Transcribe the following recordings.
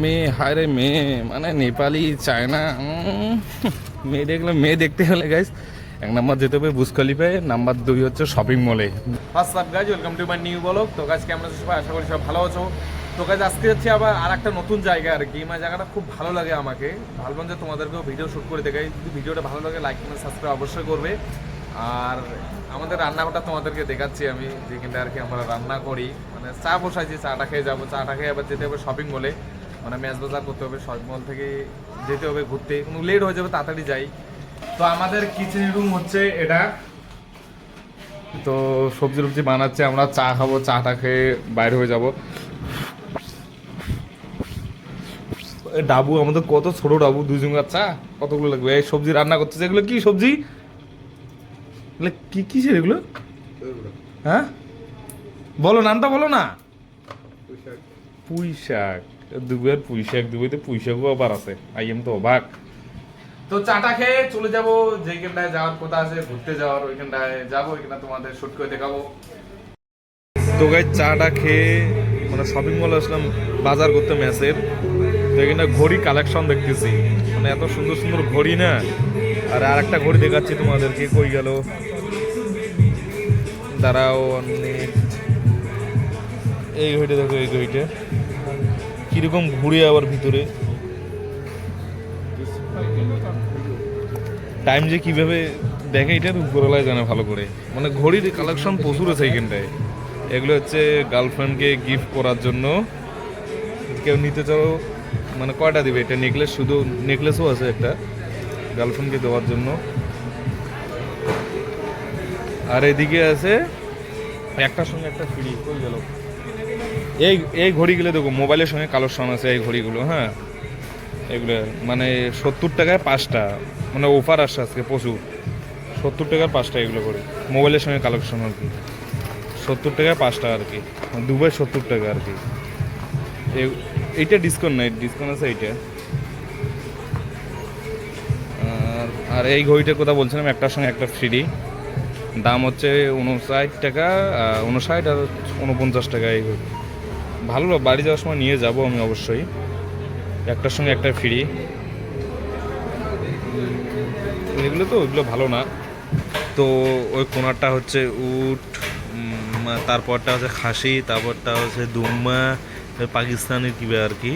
মেয়ে, হায় রে মেয়ে, মানে নেপালি, চায়না, মেয়ে দেখলে, মেয়ে দেখতে হলে গাইস 1 নম্বর যেতে হবে বুর্জ খলিফায়, নাম্বার 2 হচ্ছে শপিং মলে। WhatsApp guys, welcome to my new blog. তো গাইজ কেমন আছো সবাই, আশা করি সব ভালো আছো। তো গাইজ আজকে হচ্ছে আবার আর একটা নতুন জায়গা আর কি, মানে জায়গাটা খুব ভালো লাগে আমাকে, ভাবলাম যে তোমাদেরকেও ভিডিও শ্যুট করে দেখাই। যদি ভিডিওটা ভালো লাগে লাইক কমেন্ট সাবস্ক্রাইব অবশ্যই করবে। আর আমাদের রান্নাঘরটা তোমাদেরকে দেখাচ্ছি আমি, যেখানটা আর কি আমরা রান্না করি। মানে চা বসাইছি, চাটা খেয়ে যাবো, চাটা খেয়ে আবার যেতে হবে শপিং মলে, মানে ম্যাচ বাজার করতে হবে, শপিং মল থেকে যেতে হবে ঘুরতে, কোনো লেট হয়ে যাবে, তাড়াতাড়ি যাই। তো আমাদের কিচেন রুম হচ্ছে এটা। তো সবজি টবজি বানাচ্ছে, আমরা চা খাবো, চাটা খেয়ে বাইরে হয়ে যাব। ডাবু আমাদের কত ছোট ডাবু, 2 জনের চা কতগুলো লাগবে। এই সবজি রান্না করতেছে, এগুলো কি সবজি, এগুলো কি কিসের এগুলো? হ্যাঁ বলো, নামটা বলো না। পুঁই শাক, দুবের পুঁই শাক, দুবেতে পুঁই শাকও আবার আছে, আইএম তো অবাক। তো চাটা খেয়ে চলে যাবো, যেখানটায় যাওয়ার কথা আছে ঘুরতে যাওয়ার, ওইখানটায় যাবো, ওইখানটা তোমাদের শুট করে দেখাবো। তো গাইস চাটা খেয়ে মানে শপিং মলে আসলাম বাজার করতে ম্যাচের। তো এখানে ঘড়ি কালেকশন দেখতেছি, মানে এত সুন্দর সুন্দর ঘড়ি না। আর আরেকটা ঘড়ি দেখাচ্ছি তোমাদেরকে, কই গেল দাঁড়াও, অনেক এই ঘড়িটা দেখো, এই ঘড়িটা কিরকম ঘুরে আবার ভিতরে টাইম যে কিভাবে দেখে, এটা উপরওয়ালায় জানে ভালো করে। মানে ঘড়ির কালেকশন প্রচুর আছে এইখানটায়। এগুলো হচ্ছে গার্লফ্রেন্ডকে গিফট করার জন্য, কেউ নিতে চাও মানে কয়টা দিবে। এটা নেকলেস, শুধু নেকলেসও আছে একটা গার্লফ্রেন্ডকে দেওয়ার জন্য। আর এদিকে আছে একটার সঙ্গে একটা ফ্রি, কই গেল। এই এই ঘড়িগুলো দেখো, মোবাইলের সঙ্গে কালেকশন আছে এই ঘড়িগুলো। হ্যাঁ এগুলো মানে 70 টাকায় 5টা, মানে অফার আসছে আজকে প্রচুর। 70 টাকার 5টা এগুলো করে, মোবাইলের সঙ্গে কালেকশন আর কি। 70 টাকায় 5টা আর কি, দুবাই 70 টাকা আর কি। এইটা ডিসকাউন্ট নাই, ডিসকাউন্ট আছে এইটা। আর এই ঘড়িটার কথা বলছিলাম, একটার সঙ্গে একটা ফ্রি, দাম হচ্ছে 59 টাকা, 59 আর 49 টাকা এই ঘড়ি। ভালো, বাড়ি যাওয়ার সময় নিয়ে যাব আমি অবশ্যই, একটার সঙ্গে একটা ফ্রি। এগুলো তো ওইগুলো ভালো না। তো ওই কোনারটা হচ্ছে উট, তারপরটা হচ্ছে খাসি, তারপরটা হচ্ছে দুম্বা, পাকিস্তানের কিবা আর কি।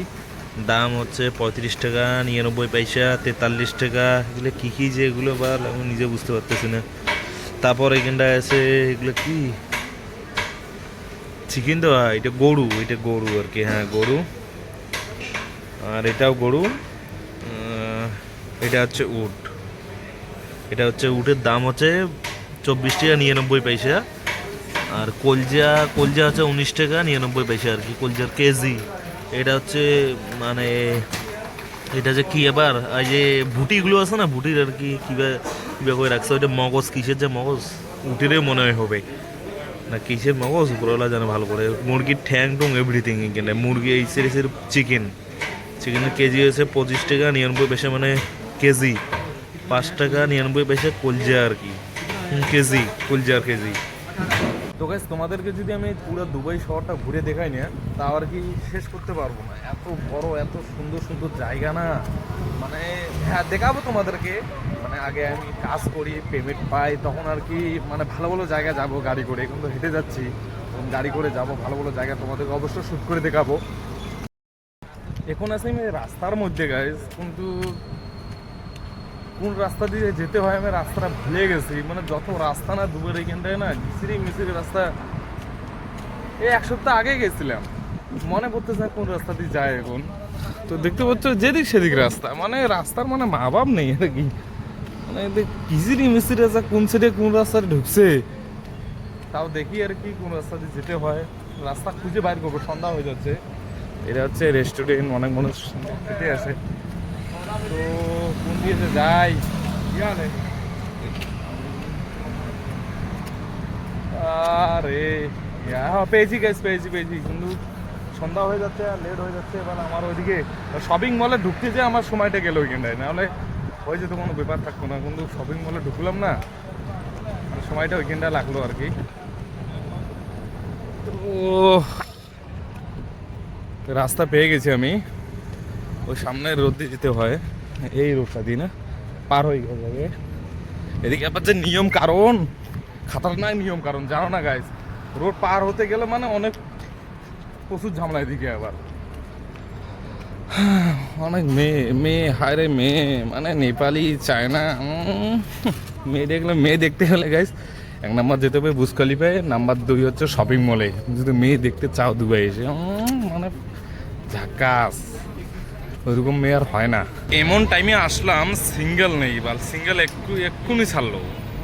দাম হচ্ছে 35 টাকা, 99 পয়সা, 43 টাকা। এগুলো কী কী যে এগুলো বা আমি নিজে বুঝতে পারতেছি না। তারপর এখানটায় আছে এগুলো কি চিকেন তো, এটা গরু, এটা গরু আর কি। হ্যাঁ গরু, আর এটাও গরু। এটা হচ্ছে উট, এটা হচ্ছে উটের দাম হচ্ছে 24 টাকা 99 পয়সা। আর কলজা, কলজা হচ্ছে 19 টাকা 99 পয়সা আর কি, কলজার কেজি। এটা হচ্ছে মানে এটা যে কি এবার এই যে ভুটিগুলো আছে না, ভুটির আর কি কীভাবে কীভাবে করে রাখছে। ওইটা মগজ, কিসের যে মগজ, উটেরই মনে হয় হবে না কিসের মগজ, উপরওয়ালা জানে ভালো করে। মুরগির ঠ্যাং টুং এভরিথিং এখানে। মুরগি এই সিরিজের চিকেন, চিকেনের কেজি হচ্ছে 25 টাকা 99 পয়সা, মানে কেজি 5 টাকা 99 পয়সা কলজা আর কি, কেজি কলজার কেজি। তো গাইস তোমাদেরকে যদি আমি পুরো দুবাই শহরটা ঘুরে দেখাই না, তা আর কি শেষ করতে পারবো না। এত বড়, এত সুন্দর সুন্দর জায়গা না, মানে হ্যাঁ দেখাবো তোমাদেরকে। মানে আগে আমি কাজ করি, পেমেন্ট পাই, তখন আর কি মানে ভালো ভালো জায়গা যাব গাড়ি করে। এখন তো হেঁটে যাচ্ছি, তখন গাড়ি করে যাব ভালো ভালো জায়গা, তোমাদেরকে অবশ্যই শ্যুট করে দেখাবো। এখন আছি আমি রাস্তার মধ্যে গাইস, কিন্তু কোন রাস্তা দিয়ে যেতে হয় আমি রাস্তাটা ভুলে গেছি। মানে যত রাস্তা না দুবার এখানটায় না, ঘিসিরি মিসিরি রাস্তা। এই 1 সপ্তাহ আগে গেছিলাম, মনে পড়তেছে কোন রাস্তা দিয়ে যায় এখন। তো দেখতে পাচ্ছ যেদিক সেদিক রাস্তা, মানে রাস্তার মানে মা বাপ নেই আর কি। মানে ঘিসিরি মিসিরি রাস্তা, কোন সাইডে কোন রাস্তায় ঢুকছে তাও দেখি আর কি, কোন রাস্তা দিয়ে যেতে হয়। রাস্তা খুঁজে বাইর করবো, সন্ধ্যা হয়ে যাচ্ছে। এটা হচ্ছে রেস্টুরেন্ট, অনেক মানুষ খেতে আসে। তো কোন দিয়ে যে যাই জানে, আরে পেয়েছি গাইস, পেয়েছি পেয়েছি, কিন্তু সন্ধ্যা হয়ে যাচ্ছে আর লেট হয়ে যাচ্ছে। এবার আমার ওইদিকে শপিং মলে ঢুকতে যে আমার সময়টা গেল ওইখানটায়, নাহলে ওই যেত কোনো ব্যাপার থাকতো না। কিন্তু শপিং মলে ঢুকলাম না, সময়টা ওইখানটা লাগলো আর কি। তো রাস্তা পেয়ে গেছি আমি, ওই সামনে রোড দিয়ে যেতে হয়, এই রোডটা দিয়ে না পার হয়ে যাবে। এদিকে আবার যে নিয়ম কারণ, খাতারনাক নিয়ম কারণ, জানো না গাইস, রোড পার হতে গেলে মানে অনেক প্রচুর ঝামেলা। এদিকে আবার অনেক মেয়ে মেয়ে, হায় রে মেয়ে, মানে নেপালি, চায়না, মেয়ে দেখলে, মেয়ে দেখতে গেলে গাইস 1 নাম্বার যেতে হবে বুর্জ খলিফায়, নাম্বার 2 হচ্ছে শপিং মলে। যদি মেয়ে দেখতে চাও দুবাই এসে, মানে ঝাকাস, ওইরকম মেয়ে আর হয় না। এমন টাইমে আসলাম সিঙ্গেল নেই, বাল সিঙ্গেল এক্ষুনি ছাড়লো।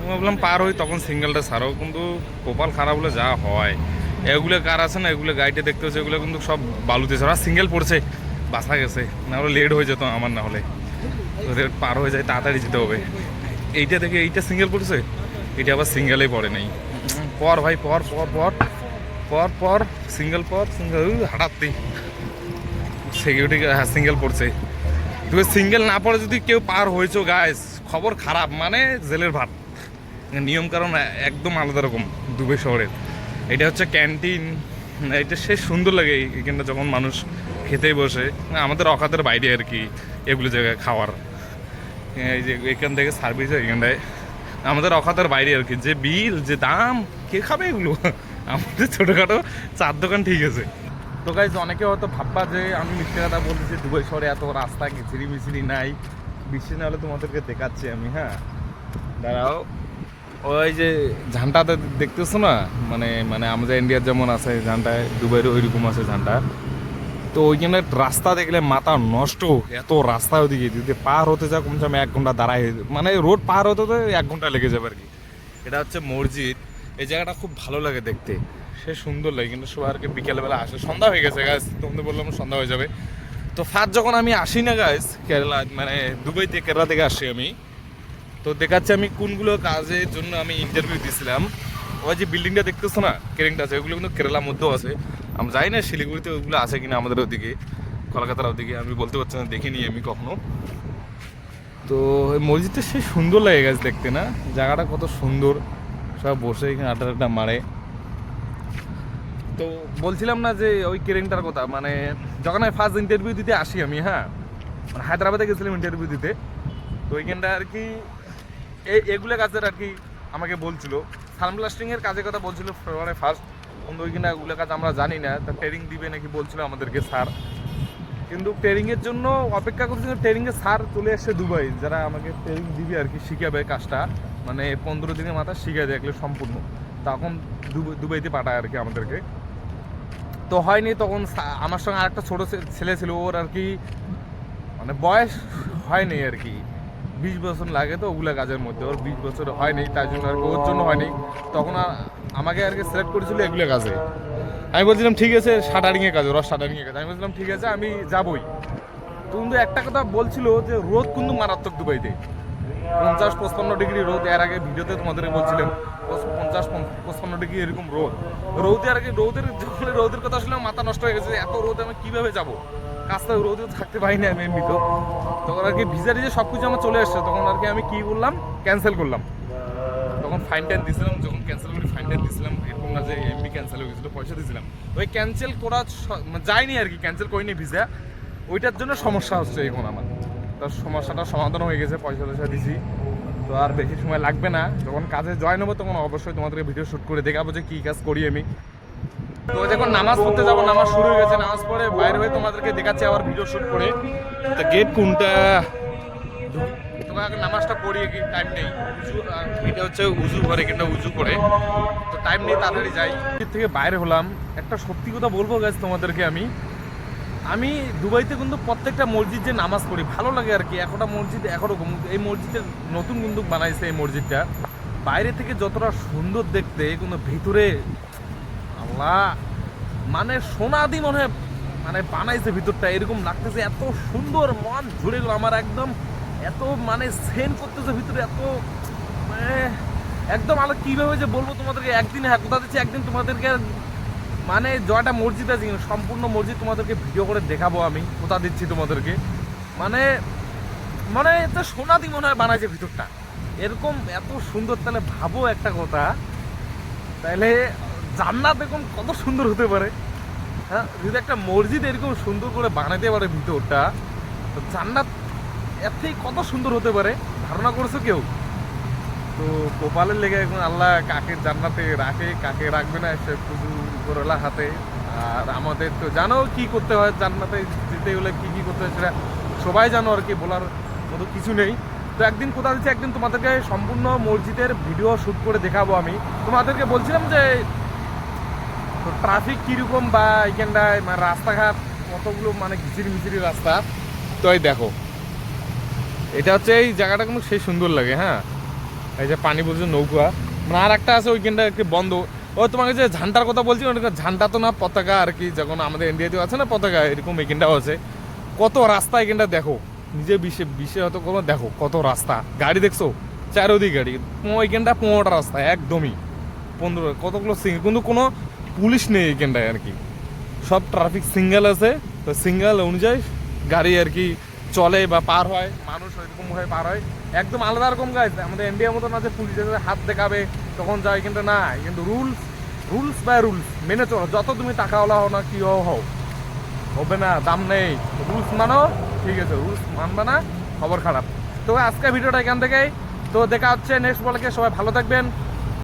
ভাবলাম পার হই, তখন সিঙ্গেলটা ছাড়ো, কিন্তু কপাল খারাপ হলে যা হয়। এগুলো কার আছে না, এগুলো গাড়িতে দেখতে হচ্ছে, এগুলো কিন্তু সব বালুতে ছাড়া। সিঙ্গেল পড়ছে, বাসা গেছে, না হলে লেট হয়ে যেত আমার, না হলে ওদের পার হয়ে যায়, তাড়াতাড়ি যেতে হবে। এইটা দেখে এইটা সিঙ্গেল পড়ছে, এটা আবার সিঙ্গেলেই পড়ে নেই। পর ভাই পর পর পর পর পর সিঙ্গেল পর সিঙ্গেল হাঁটাতেই সিকিউরিটি, হ্যাঁ সিঙ্গেল পড়ছে। তুমি সিঙ্গেল না পড়ে যদি কেউ পার হয়েছো গাইস, খবর খারাপ, মানে জেলের ভাত। নিয়ম কারণ একদম আলাদা রকম দুবাই শহরের। এটা হচ্ছে ক্যান্টিন, এটা সে সুন্দর লাগে এখানটা যখন মানুষ খেতে বসে, আমাদের অকাতের বাইরে আর কি এগুলো জায়গায় খাওয়ার। এই যে এখান থেকে সার্ভিস হয় এখানটায়, আমাদের অকাতের বাইরে আর কি। যে বিল, যে দাম, কে খাবে এগুলো? আমাদের ছোটোখাটো চার দোকান ঠিক আছে। তো গাইজ অনেকে হয়তো ভাববা যে আমি মিথ্যে কথা বলতেছি, দুবাই শহরে এত রাস্তা ঝিরি মিছিরি নাই। বৃষ্টি না হলে তোমাদেরকে দেখাচ্ছি আমি, হ্যাঁ দাঁড়াও। ওই যে ঝান্টাতে দেখতেছো না, মানে মানে আমাদের ইন্ডিয়ার যেমন আছে ঝান্টায়, দুবাইয়ের ওইরকম আছে ঝান্টা। তো ওইখানে রাস্তা দেখলে মাথা নষ্ট, এত রাস্তা ওদিকে যদি পার হতে যাও কমসে কম 1 ঘন্টা দাঁড়ায়, মানে রোড পার হতে তো 1 ঘন্টা লেগে যাবে আর কি। এটা হচ্ছে মসজিদ, এই জায়গাটা খুব ভালো লাগে দেখতে, সে সুন্দর লাগে। কিন্তু সবাই আর কি বিকেলবেলা আসে, সন্ধ্যা হয়ে গেছে গাছ, তোমাদের বললাম সন্ধ্যা হয়ে যাবে। তো ফার্স্ট যখন আমি আসি না গাছ কেরালা, মানে দুবাই থেকে, কেরালা থেকে আসি আমি, তো দেখাচ্ছি আমি কোনগুলো কাজের জন্য আমি ইন্টারভিউ দিয়েছিলাম। ওই যে বিল্ডিংটা দেখতেছো না, ক্রেনটা আছে, ওইগুলো কিন্তু কেরালার মধ্যেও আছে। আমি জানি না শিলিগুড়িতে ওইগুলো আছে কিনা, আমাদের ওদিকে কলকাতার ওদিকে আমি বলতে পারছি না, দেখিনি আমি কখনো। তো এই মসজিদটা সে সুন্দর লাগে গেছে দেখতে, না জায়গাটা কত সুন্দর, সব বসে এখানে আড্ডা আড্ডা মারে। তো বলছিলাম না যে ওই কেরেংটার কথা, মানে যখন আমি ফার্স্ট ইন্টারভিউ দিতে আসি আমি, হ্যাঁ মানে হায়দ্রাবাদে গেছিলাম ইন্টারভিউ দিতে। তো ওইখানটা আর কি এগুলো কাজের আর কি আমাকে বলছিল, সানব্লাস্টিংয়ের কাজের কথা বলছিল মানে ফার্স্ট। কিন্তু ওইখানে ওগুলো কাজ আমরা জানি না, তা ট্রেনিং দিবে নাকি বলছিল আমাদেরকে স্যার। কিন্তু ট্রেনিংয়ের জন্য অপেক্ষা করছিল, ট্রেনিংয়ের স্যার চলে আসছে দুবাই, যারা আমাকে ট্রেনিং দিবে আর কি, শিখাবে কাজটা, মানে 15 দিনের মাথা শিখে দেখলে সম্পূর্ণ, তখন দুবাইতে পাঠায় আর কি আমাদেরকে। তো হয়নি, তখন আমার সঙ্গে আরেকটা ছোটো ছেলে ছিল, ওর আর কি মানে বয়স হয়নি আর কি, 20 বছর লাগে তো ওগুলো কাজের মধ্যে, ওর 20 বছর হয়নি, তাই জন্য আর কি ওর জন্য হয়নি। তখন আমাকে আর কি সিলেক্ট করেছিল এগুলো কাজে। আমি বলছিলাম ঠিক আছে, শাটারিংয়ের কাজ, রস শাটারিংয়ের কাজ। আমি বলছিলাম ঠিক আছে, আমি যাবই। কিন্তু একটা কথা বলছিল যে রোদ কিন্তু মারাত্মক দুবাইতে, 50-55 ডিগ্রি রোদ। এর আগে ভিডিওতে তোমাদেরকে বলছিলাম 50-55 ডিগ্রি এরকম রোদ। রোদে আর কি, রোদের কথা শুনলাম মাথা নষ্ট হয়ে গেছে, এত রোদ আমি কীভাবে যাবো, কাজটা রোদে থাকতে পারি না আমি এমনিতেও। তখন আর কি ভিজা টিজে সব কিছু আমার চলে আসছে, তখন আর কি আমি কী করলাম, ক্যান্সেল করলাম। তখন ফাইন টাইন দিয়েছিলাম, যখন ক্যান্সেল করি ফাইন টাইন দিয়েছিলাম, এরকম না যে এমনি ক্যান্সেল হয়ে গেছিলো, পয়সা দিয়েছিলাম। ওই ক্যান্সেল করা যায়নি আর কি, ক্যান্সেল করিনি ভিসা, ওইটার জন্য সমস্যা হচ্ছে এখন আমার। তার সমস্যাটা সমাধান হয়ে গেছে, পয়সা টয়সা দিছি, তো আর বেশি সময় লাগবে না। যখন কাজে জয়েন হবো তখন অবশ্যই তোমাদেরকে ভিডিও শ্যুট করে দেখাবো যে কী কাজ করি আমি। তো যখন নামাজ পড়তে যাবো, নামাজ শুরু হয়ে গেছে, নামাজ পড়ে বাইরে হয়ে তোমাদেরকে দেখাচ্ছি আবার ভিডিও শ্যুট করে। তা গেট কোনটা, তোমাকে নামাজটা পড়িয়ে কি টাইম নেই, এটা হচ্ছে উজু করে, কিংবা উজু করে, তো টাইম নেই, তাড়াতাড়ি যাই। এর থেকে বাইরে হলাম, একটা সত্যি কথা বলবো গাইস তোমাদেরকে, আমি দুবাইতে কিন্তু প্রত্যেকটা মসজিদ যে নামাজ পড়ি ভালো লাগে আর কি। একটা মসজিদ একরকম, এই মসজিদের নতুন কিন্তু বানাইছে এই মসজিদটা, বাইরে থেকে যতটা সুন্দর দেখতে, কিন্তু ভিতরে আল্লাহ মানে সোনাদি মনে হয় মানে বানাইছে ভিতরটা, এরকম লাগতেছে, এত সুন্দর, মন জুড়ে গেল আমার একদম, এত মানে সেন করতেছে ভিতরে, এত মানে একদম আলো কীভাবে যে বলবো তোমাদেরকে। একদিন হ্যাঁ কোথা দিচ্ছি, একদিন তোমাদেরকে মানে জয়টা মসজিদ আছে সম্পূর্ণ মসজিদ তোমাদেরকে ভিডিও করে দেখাবো আমি, কোথা দিচ্ছি তোমাদেরকে। মানে মানে এত সোনাদি মনে হয় বানাইছে ভিতরটা, এরকম এত সুন্দর। তাহলে ভাবো একটা কথা, তাহলে জান্নাত এরকম কত সুন্দর হতে পারে, হ্যাঁ যদি একটা মসজিদ এরকম সুন্দর করে বানাতে পারে ভিতরটা, তো জান্নাত এর থেকে কত সুন্দর হতে পারে ধারণা করছো কেউ? তো কপালের লেগে এখন আল্লাহ কাকে জান্নাতে রাখে কাকে রাখবে না সে শুধু উপরওয়ালা হাতে। আর আমাদের তো জানো কি করতে হয় জান্নাতে যেতে হলে কি কি করতে হয় সেটা সবাই জানো আর কি, বলার মতো কিছু নেই। তো একদিন কোথাও দিচ্ছি, একদিন তোমাদেরকে সম্পূর্ণ মসজিদের ভিডিও শ্যুট করে দেখাবো। আমি তোমাদেরকে বলছিলাম যে ট্রাফিক কীরকম বা এইখানটায় মানে রাস্তাঘাট কতগুলো মানে ঘিচিরি মিচিরি রাস্তা। তো এই দেখো এটা হচ্ছে এই জায়গাটা কিন্তু সেই সুন্দর লাগে। হ্যাঁ, এই যে পানি বলছে নৌকা, মানে আর একটা আছে ওইখানটা একটু বন্ধ। ও তোমাকে যে ঝান্ডার কথা বলছি ওটা ঝান্ডা তো না, পতাকা আর কি, যখন আমাদের ইন্ডিয়াতেও আছে না পতাকা, এরকম এখানটাও আছে। কত রাস্তা এখানটা দেখো, নিজে বিশ্বে হয়তো কোনো দেখো কত রাস্তা, গাড়ি দেখছো চারোদিক গাড়ি, ওইখানটা 15টা রাস্তা একদমই 15 কতগুলো সিঙ্গেল, কিন্তু কোনো পুলিশ নেই এখানটায় আর কি, সব ট্রাফিক সিঙ্গেল আছে। তো সিঙ্গেল অনুযায়ী গাড়ি আর কি চলে বা পার হয়, মানুষ ওইরকম হয়ে পার হয়, একদম আলাদা রকম গাছ। আমাদের ইন্ডিয়ার মতো না যে পুলিশের হাত দেখাবে তখন যায়, কিন্তু না, কিন্তু রুলস বাই রুলস মেনে চলো। যত তুমি টাকাওয়ালা হও না কি হও হবে না, দাম নেই, রুলস মানো, ঠিক আছে, রুলস মানবে না খবর খারাপ। তো আজকে ভিডিওটা এখান থেকেই, তো দেখা হচ্ছে নেক্সট ব্লগে। সবাই ভালো থাকবেন।